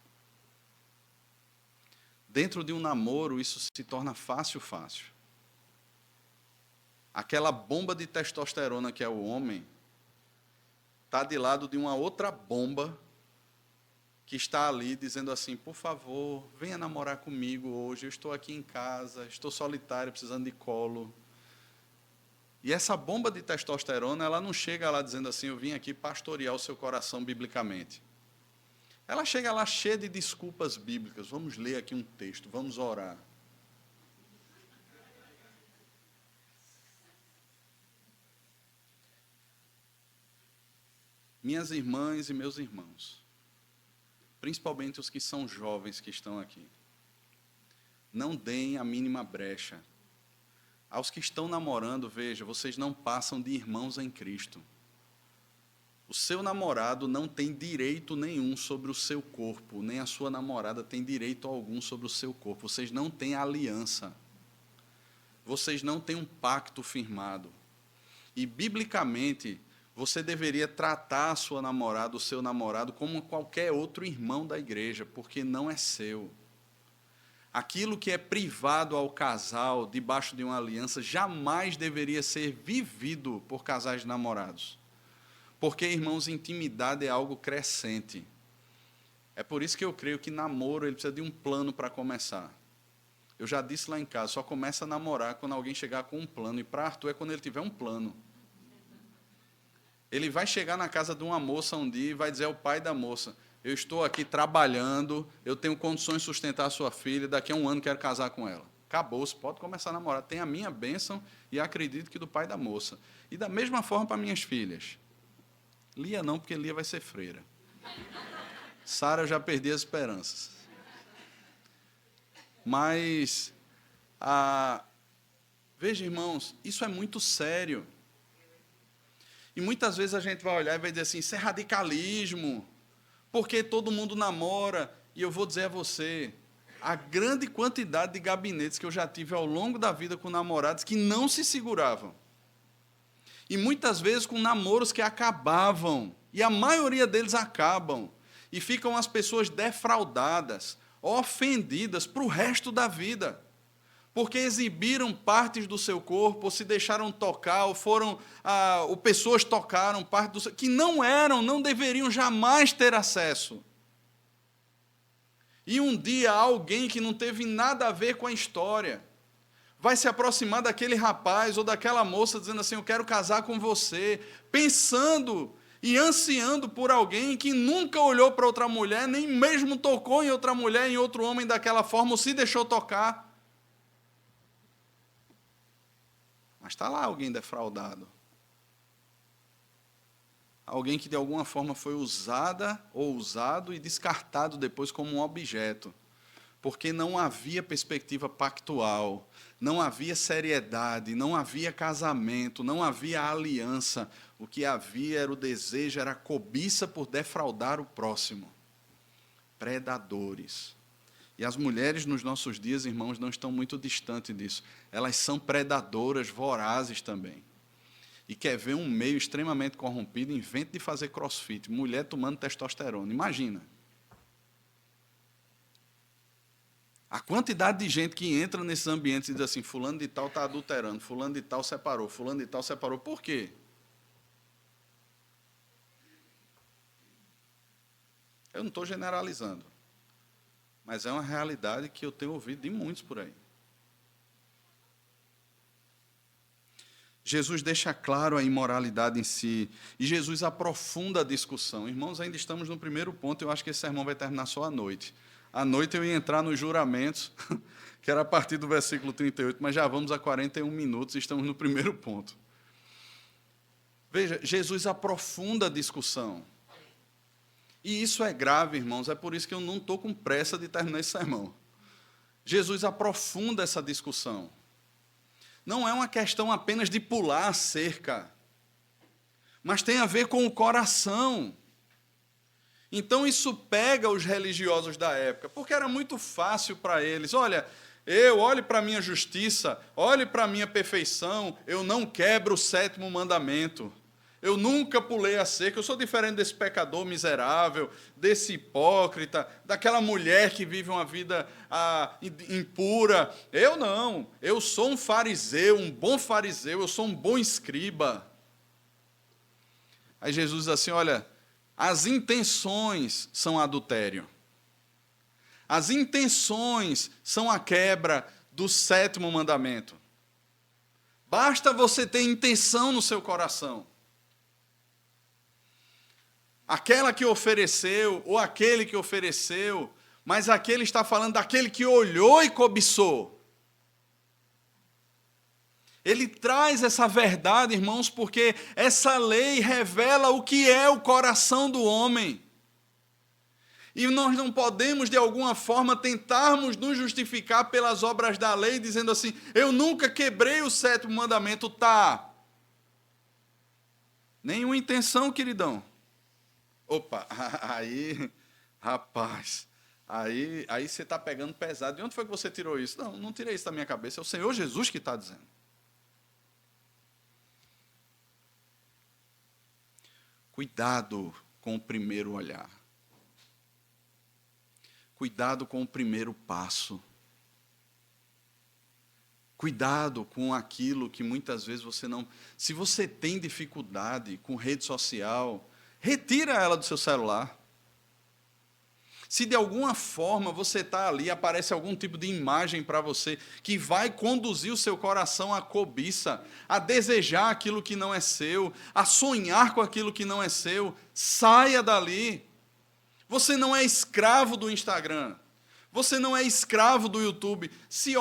Dentro de um namoro, isso se torna fácil. Aquela bomba de testosterona que é o homem, está de lado de uma outra bomba que está ali dizendo assim, por favor, venha namorar comigo hoje, eu estou aqui em casa, estou solitário, precisando de colo. E essa bomba de testosterona, ela não chega lá dizendo assim, eu vim aqui pastorear o seu coração biblicamente. Ela chega lá cheia de desculpas bíblicas. Vamos ler aqui um texto, vamos orar. Minhas irmãs e meus irmãos, principalmente os que são jovens que estão aqui, não deem a mínima brecha. Aos que estão namorando, veja, vocês não passam de irmãos em Cristo. O seu namorado não tem direito nenhum sobre o seu corpo, nem a sua namorada tem direito algum sobre o seu corpo. Vocês não têm aliança. Vocês não têm um pacto firmado. E, biblicamente, você deveria tratar a sua namorada, o seu namorado, como qualquer outro irmão da igreja, porque não é seu. Aquilo que é privado ao casal, debaixo de uma aliança, jamais deveria ser vivido por casais de namorados. Porque, irmãos, intimidade é algo crescente. É por isso que eu creio que namoro ele precisa de um plano para começar. Eu já disse lá em casa, só começa a namorar quando alguém chegar com um plano. E para Arthur é quando ele tiver um plano. Ele vai chegar na casa de uma moça um dia e vai dizer ao pai da moça, eu estou aqui trabalhando, eu tenho condições de sustentar a sua filha, daqui a um ano quero casar com ela. Acabou, você pode começar a namorar. Tem a minha bênção e acredito que do pai da moça. E da mesma forma para minhas filhas. Lia não, porque Lia vai ser freira. Sara eu já perdi as esperanças. Mas, veja, irmãos, isso é muito sério. E muitas vezes a gente vai olhar e vai dizer assim, isso é radicalismo, porque todo mundo namora. E eu vou dizer a você, a grande quantidade de gabinetes que eu já tive ao longo da vida com namorados que não se seguravam. E muitas vezes com namoros que acabavam, e a maioria deles acabam, e ficam as pessoas defraudadas, ofendidas para o resto da vida, porque exibiram partes do seu corpo, ou se deixaram tocar, ou pessoas tocaram parte do seu, que não deveriam jamais ter acesso. E um dia alguém que não teve nada a ver com a história vai se aproximar daquele rapaz ou daquela moça dizendo assim, eu quero casar com você, pensando e ansiando por alguém que nunca olhou para outra mulher, nem mesmo tocou em outra mulher, em outro homem daquela forma, ou se deixou tocar. Mas está lá alguém defraudado. Alguém que de alguma forma foi usada ou usado e descartado depois como um objeto. Porque não havia perspectiva pactual, não havia seriedade, não havia casamento, não havia aliança. O que havia era o desejo, era a cobiça por defraudar o próximo. Predadores. E as mulheres nos nossos dias, irmãos, não estão muito distantes disso. Elas são predadoras vorazes também. E quer ver um meio extremamente corrompido, inventa de fazer crossfit. Mulher tomando testosterona. Imagina. A quantidade de gente que entra nesses ambientes e diz assim, fulano de tal está adulterando, fulano de tal separou, fulano de tal separou. Por quê? Eu não estou generalizando. Mas é uma realidade que eu tenho ouvido de muitos por aí. Jesus deixa claro a imoralidade em si. E Jesus aprofunda a discussão. Irmãos, ainda estamos no primeiro ponto, eu acho que esse sermão vai terminar só à noite. À noite eu ia entrar nos juramentos, que era a partir do versículo 38, mas já vamos a 41 minutos e estamos no primeiro ponto. Veja, Jesus aprofunda a discussão. E isso é grave, irmãos, é por isso que eu não estou com pressa de terminar esse sermão. Jesus aprofunda essa discussão. Não é uma questão apenas de pular a cerca, mas tem a ver com o coração. Então isso pega os religiosos da época, porque era muito fácil para eles. Olha, olhe para a minha justiça, olhe para a minha perfeição, eu não quebro o 7º mandamento. Eu nunca pulei a cerca, eu sou diferente desse pecador miserável, desse hipócrita, daquela mulher que vive uma vida impura. Eu não, eu sou um fariseu, um bom fariseu, eu sou um bom escriba. Aí Jesus diz assim, olha, As intenções são adultério. As intenções são a quebra do 7º mandamento. Basta você ter intenção no seu coração. Aquela que ofereceu, ou aquele que ofereceu, mas aquele está falando daquele que olhou e cobiçou. Ele traz essa verdade, irmãos, porque essa lei revela o que é o coração do homem. E nós não podemos, de alguma forma, tentarmos nos justificar pelas obras da lei, dizendo assim, eu nunca quebrei o 7º mandamento, tá? Nenhuma intenção, queridão. Opa, aí, rapaz, aí você está pegando pesado. De onde foi que você tirou isso? Não, não tirei isso da minha cabeça, é o Senhor Jesus que está dizendo. Cuidado com o primeiro olhar. Cuidado com o primeiro passo. Cuidado com aquilo que muitas vezes você não... Se você tem dificuldade com rede social, retira ela do seu celular. Se de alguma forma você está ali, aparece algum tipo de imagem para você que vai conduzir o seu coração à cobiça, a desejar aquilo que não é seu, a sonhar com aquilo que não é seu, saia dali. Você não é escravo do Instagram. Você não é escravo do YouTube. Se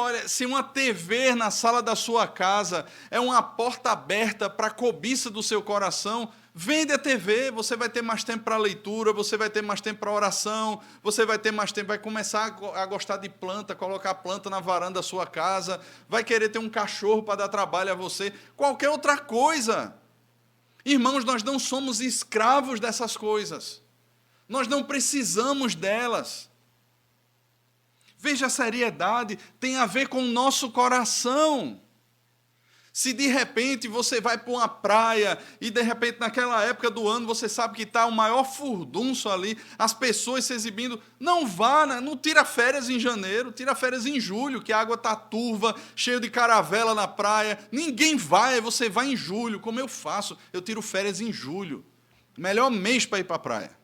uma TV na sala da sua casa é uma porta aberta para a cobiça do seu coração, vende a TV, você vai ter mais tempo para leitura, você vai ter mais tempo para oração, você vai ter mais tempo, vai começar a gostar de planta, colocar planta na varanda da sua casa, vai querer ter um cachorro para dar trabalho a você, qualquer outra coisa. Irmãos, nós não somos escravos dessas coisas. Nós não precisamos delas. Veja, a seriedade tem a ver com o nosso coração. Se de repente você vai para uma praia e de repente naquela época do ano você sabe que está o maior furdunço ali, as pessoas se exibindo, não vá, né? Não tira férias em janeiro, tira férias em julho, que a água está turva, cheio de caravela na praia, ninguém vai, você vai em julho, como eu faço, eu tiro férias em julho, melhor mês para ir para a praia.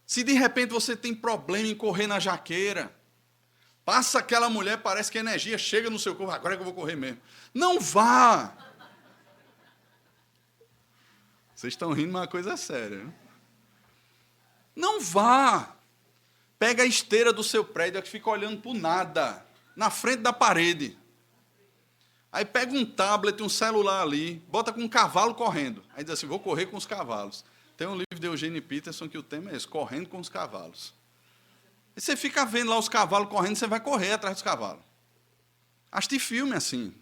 Se de repente você tem problema em correr na jaqueira, passa aquela mulher, parece que a energia chega no seu corpo, agora é que eu vou correr mesmo. Não vá! Vocês estão rindo, mas é uma coisa séria. Né? Não vá! Pega a esteira do seu prédio, que fica olhando para o nada, na frente da parede. Aí pega um tablet, um celular ali, bota com um cavalo correndo. Aí diz assim, vou correr com os cavalos. Tem um livro de Eugene Peterson que o tema é esse, correndo com os cavalos. E você fica vendo lá os cavalos correndo, você vai correr atrás dos cavalos. Assiste filme assim.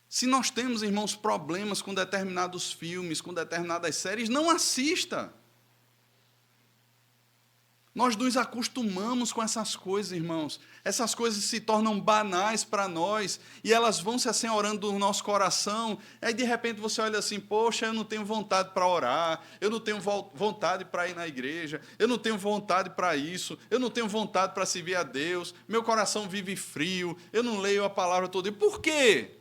Se nós temos, irmãos, problemas com determinados filmes, com determinadas séries, não assista. Nós nos acostumamos com essas coisas, irmãos. Essas coisas se tornam banais para nós e elas vão se assenhorando no nosso coração. Aí, de repente, você olha assim, poxa, eu não tenho vontade para orar, eu não tenho vontade para ir na igreja, eu não tenho vontade para isso, eu não tenho vontade para servir a Deus, meu coração vive frio, eu não leio a palavra todo dia. Por quê?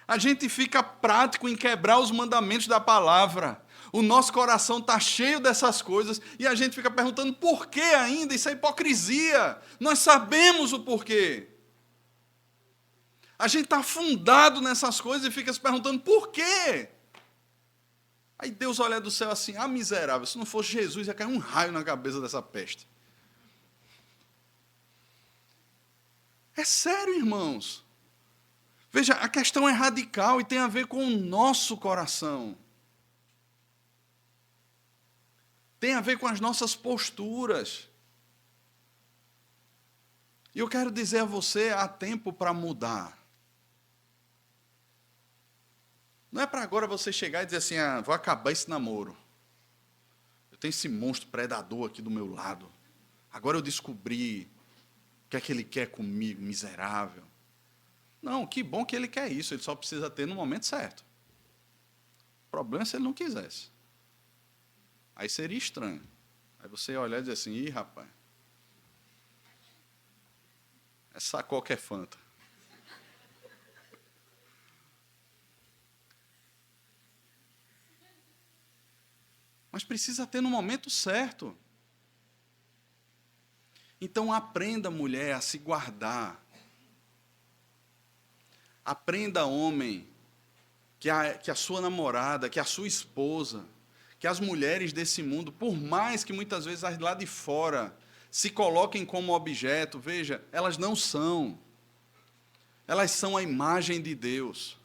A gente fica prático em quebrar os mandamentos da palavra. O nosso coração está cheio dessas coisas e a gente fica perguntando por que ainda? Isso é hipocrisia. Nós sabemos o porquê. A gente está afundado nessas coisas e fica se perguntando por quê? Aí Deus olha do céu assim, miserável, se não fosse Jesus ia cair um raio na cabeça dessa peste. É sério, irmãos. Veja, a questão é radical e tem a ver com o nosso coração. Tem a ver com as nossas posturas. E eu quero dizer a você, há tempo para mudar. Não é para agora você chegar e dizer assim, vou acabar esse namoro. Eu tenho esse monstro predador aqui do meu lado. Agora eu descobri o que é que ele quer comigo, miserável. Não, que bom que ele quer isso, ele só precisa ter no momento certo. O problema é se ele não quisesse. Aí seria estranho. Aí você ia olhar e dizer assim, ih, rapaz, essa coca é Fanta. mas precisa ter no momento certo. Então aprenda, mulher, a se guardar. Aprenda, homem, que a sua namorada, que a sua esposa, que as mulheres desse mundo, por mais que muitas vezes as lá de fora se coloquem como objeto, veja, elas não são. Elas são a imagem de Deus.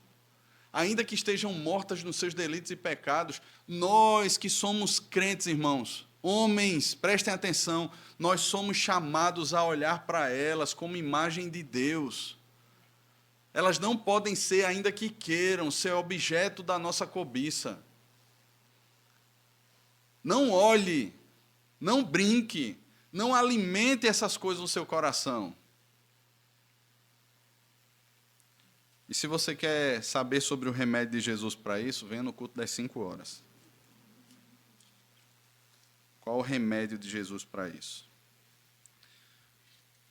Ainda que estejam mortas nos seus delitos e pecados, nós que somos crentes, irmãos, homens, prestem atenção, nós somos chamados a olhar para elas como imagem de Deus. Elas não podem ser, ainda que queiram, ser objeto da nossa cobiça. Não olhe, não brinque, não alimente essas coisas no seu coração. E se você quer saber sobre o remédio de Jesus para isso, venha no culto das 5 horas. Qual o remédio de Jesus para isso?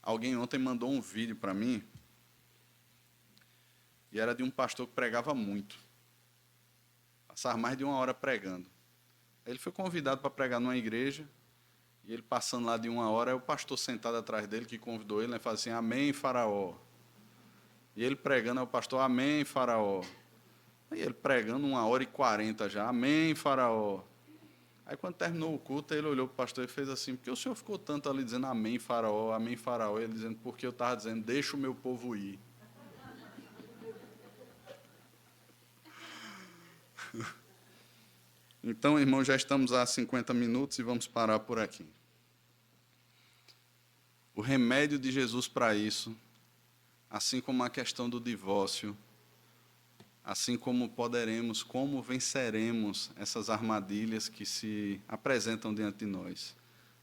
Alguém ontem mandou um vídeo para mim, e era de um pastor que pregava muito. Passava mais de 1 hora pregando. Ele foi convidado para pregar numa igreja, e ele passando lá de 1 hora, aí o pastor sentado atrás dele, que convidou ele, fala assim, amém, faraó. E ele pregando, aí o pastor, amém, faraó. Aí ele pregando 1h40 já, amém, faraó. Aí quando terminou o culto, ele olhou para o pastor e fez assim, por que o senhor ficou tanto ali dizendo amém, faraó, amém, faraó? Ele dizendo, porque eu estava dizendo, deixa o meu povo ir. Então, irmãos, já estamos há 50 minutos e vamos parar por aqui. O remédio de Jesus para isso, assim como a questão do divórcio, assim como como venceremos essas armadilhas que se apresentam diante de nós.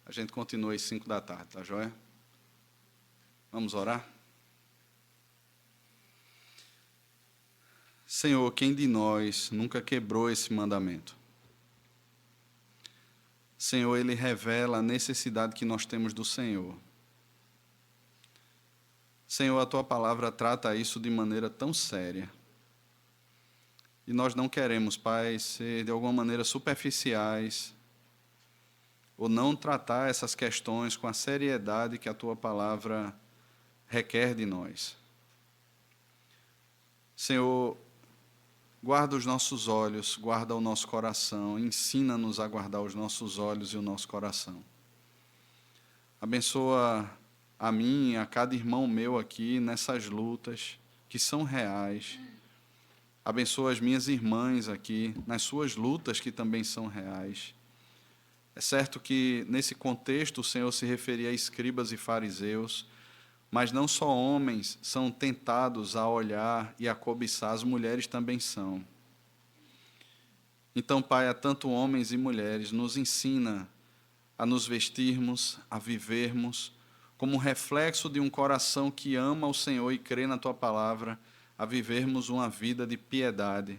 A gente continua às 5 da tarde, tá joia? Vamos orar? Senhor, quem de nós nunca quebrou esse mandamento? Senhor, ele revela a necessidade que nós temos do Senhor. Senhor, a Tua palavra trata isso de maneira tão séria. E nós não queremos, Pai, ser de alguma maneira superficiais ou não tratar essas questões com a seriedade que a Tua palavra requer de nós. Senhor, guarda os nossos olhos, guarda o nosso coração, ensina-nos a guardar os nossos olhos e o nosso coração. Abençoa a mim, a cada irmão meu aqui nessas lutas que são reais. Abençoa as minhas irmãs aqui nas suas lutas que também são reais. É certo que nesse contexto o Senhor se referia a escribas e fariseus, mas não só homens são tentados a olhar e a cobiçar, as mulheres também são. Então, Pai, a tanto homens e mulheres, nos ensina a nos vestirmos, a vivermos, como reflexo de um coração que ama o Senhor e crê na Tua palavra, a vivermos uma vida de piedade,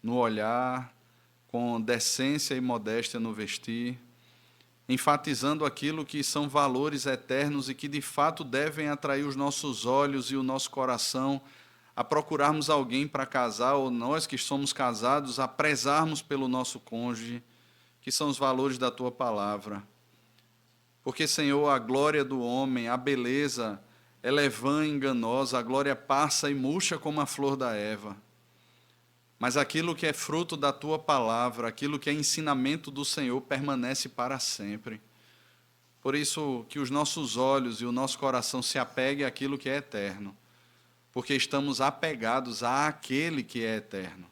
no olhar, com decência e modéstia no vestir, enfatizando aquilo que são valores eternos e que de fato devem atrair os nossos olhos e o nosso coração a procurarmos alguém para casar, ou nós que somos casados, a prezarmos pelo nosso cônjuge, que são os valores da Tua palavra. Porque, Senhor, a glória do homem, a beleza, ela é vã e enganosa, a glória passa e murcha como a flor da erva. Mas aquilo que é fruto da Tua palavra, aquilo que é ensinamento do Senhor, permanece para sempre. Por isso, que os nossos olhos e o nosso coração se apeguem àquilo que é eterno, porque estamos apegados àquele que é eterno.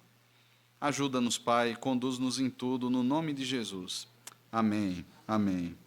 Ajuda-nos, Pai, conduz-nos em tudo, no nome de Jesus. Amém. Amém.